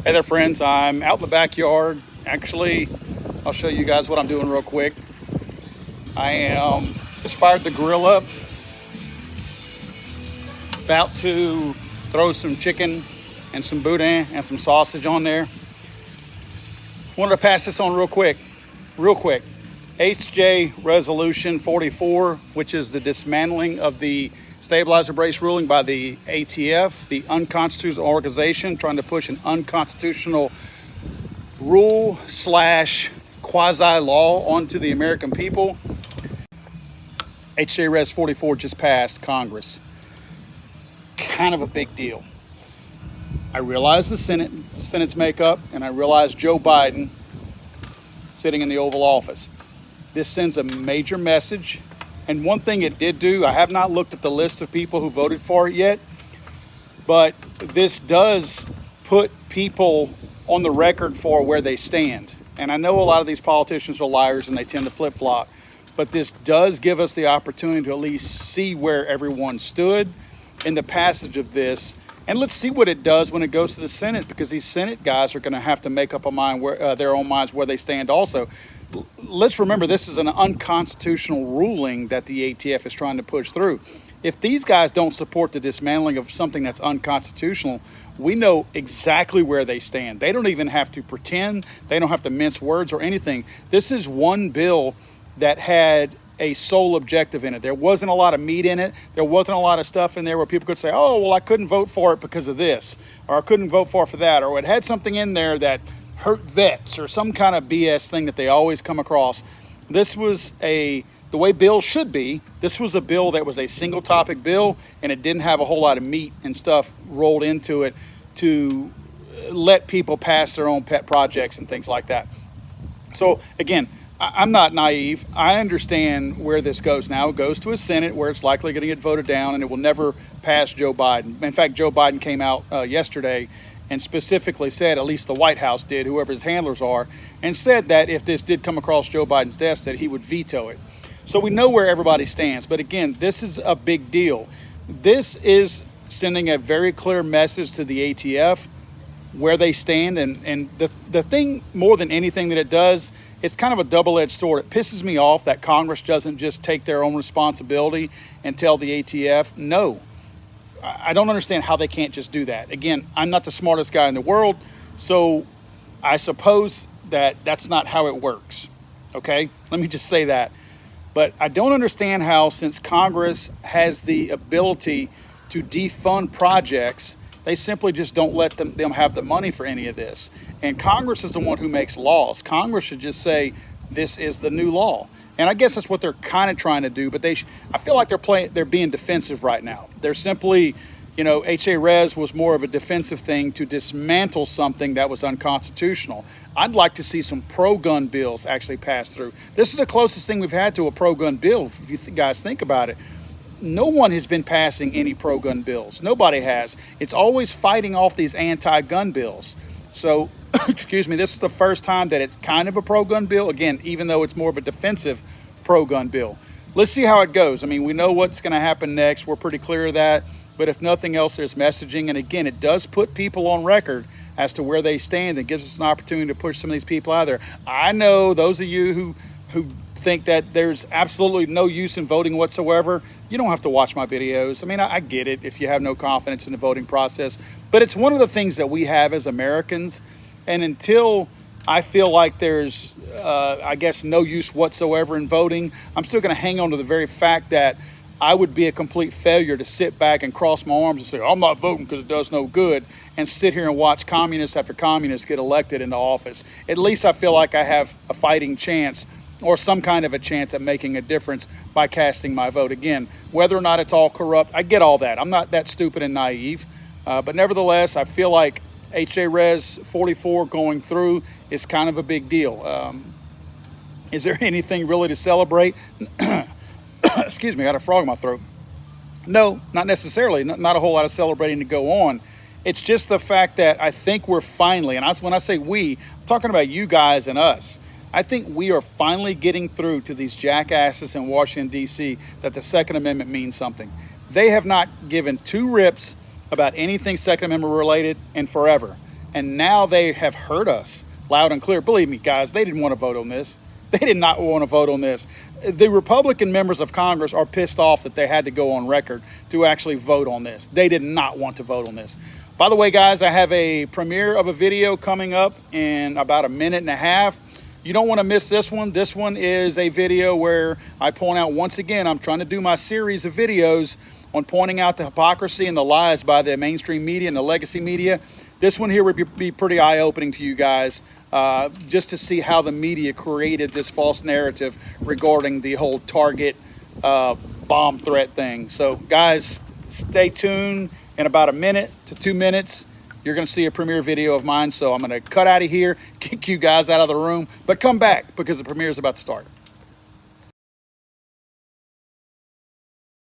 Hey there, friends. I'm out in the backyard. Actually, I'll show you guys what I'm doing real quick. I am just fired the grill up, about to throw some chicken and some boudin and some sausage on there. Wanted to pass this on real quick. HJ Resolution 44, which is the dismantling of the stabilizer brace ruling by the ATF, the unconstitutional organization trying to push an unconstitutional rule / quasi law onto the American people. HJ Res 44 just passed Congress. Kind of a big deal. I realize the Senate's makeup, and I realize Joe Biden sitting in the Oval Office. This sends a major message. And one thing it did do, I have not looked at the list of people who voted for it yet, but this does put people on the record for where they stand. And I know a lot of these politicians are liars and they tend to flip-flop, but this does give us the opportunity to at least see where everyone stood in the passage of this. And let's see what it does when it goes to the Senate, because these Senate guys are going to have to make up their own minds where they stand also. Let's remember, this is an unconstitutional ruling that the ATF is trying to push through. If these guys don't support the dismantling of something that's unconstitutional, we know exactly where they stand. They don't even have to pretend. They don't have to mince words or anything. This is one bill that had a sole objective in it. There wasn't a lot of meat in it. There wasn't a lot of stuff in there where people could say, oh, well, I couldn't vote for it because of this, or I couldn't vote for it for that, or it had something in there that hurt vets or some kind of BS thing that they always come across. This was the way bills should be. This was a bill that was a single topic bill, and it didn't have a whole lot of meat and stuff rolled into it to let people pass their own pet projects and things like that. So again, I'm not naive. I understand where this goes now. It goes to a Senate where it's likely going to get voted down, and it will never pass Joe Biden. In fact, Joe Biden came out yesterday and specifically said, at least the White House did, whoever his handlers are, and said that if this did come across Joe Biden's desk, that he would veto it. So we know where everybody stands. But again, this is a big deal. This is sending a very clear message to the ATF where they stand. And the thing more than anything that it does, it's kind of a double-edged sword. It pisses me off that Congress doesn't just take their own responsibility and tell the ATF no. I don't understand how they can't just do that. Again, I'm not the smartest guy in the world, so I suppose that's not how it works, okay? Let me just say that. But I don't understand how, since Congress has the ability to defund projects, they simply just don't let them have the money for any of this. And Congress is the one who makes laws. Congress should just say, this is the new law. And I guess that's what they're kind of trying to do, but I feel like they're being defensive right now. They're simply, HA Res was more of a defensive thing to dismantle something that was unconstitutional. I'd like to see some pro-gun bills actually pass through. This is the closest thing we've had to a pro-gun bill, if you guys think about it. No one has been passing any pro-gun bills. Nobody has. It's always fighting off these anti-gun bills. So, excuse me, this is the first time that it's kind of a pro-gun bill. Again, even though it's more of a defensive pro-gun bill. Let's see how it goes. I mean, we know what's going to happen next. We're pretty clear of that. But if nothing else, there's messaging. And again, it does put people on record as to where they stand. It gives us an opportunity to push some of these people out there. I know those of you who think that there's absolutely no use in voting whatsoever, you don't have to watch my videos. I mean, I get it if you have no confidence in the voting process. But it's one of the things that we have as Americans. And until I feel like there's, no use whatsoever in voting, I'm still going to hang on to the very fact that I would be a complete failure to sit back and cross my arms and say, I'm not voting because it does no good, and sit here and watch communists after communists get elected into office. At least I feel like I have a fighting chance, or some kind of a chance at making a difference by casting my vote. Again, whether or not it's all corrupt, I get all that. I'm not that stupid and naive. But nevertheless, I feel like HA Res 44 going through is kind of a big deal. Is there anything really to celebrate? Excuse me, I got a frog in my throat. No, not necessarily. Not a whole lot of celebrating to go on. It's just the fact that I think we're finally, and when I say we, I'm talking about you guys and us. I think we are finally getting through to these jackasses in Washington, D.C. that the Second Amendment means something. They have not given two rips about anything Second Amendment related in forever. And now they have heard us loud and clear. Believe me, guys, they didn't want to vote on this. They did not want to vote on this. The Republican members of Congress are pissed off that they had to go on record to actually vote on this. They did not want to vote on this. By the way, guys, I have a premiere of a video coming up in about a minute and a half. You don't want to miss this one. This one is a video where I point out, once again, I'm trying to do my series of videos on pointing out the hypocrisy and the lies by the mainstream media and the legacy media. This one here would be pretty eye-opening to you guys, just to see how the media created this false narrative regarding the whole Target bomb threat thing. So, guys, stay tuned. In about a minute to 2 minutes, you're going to see a premiere video of mine. So I'm going to cut out of here, kick you guys out of the room, but come back because the premiere is about to start.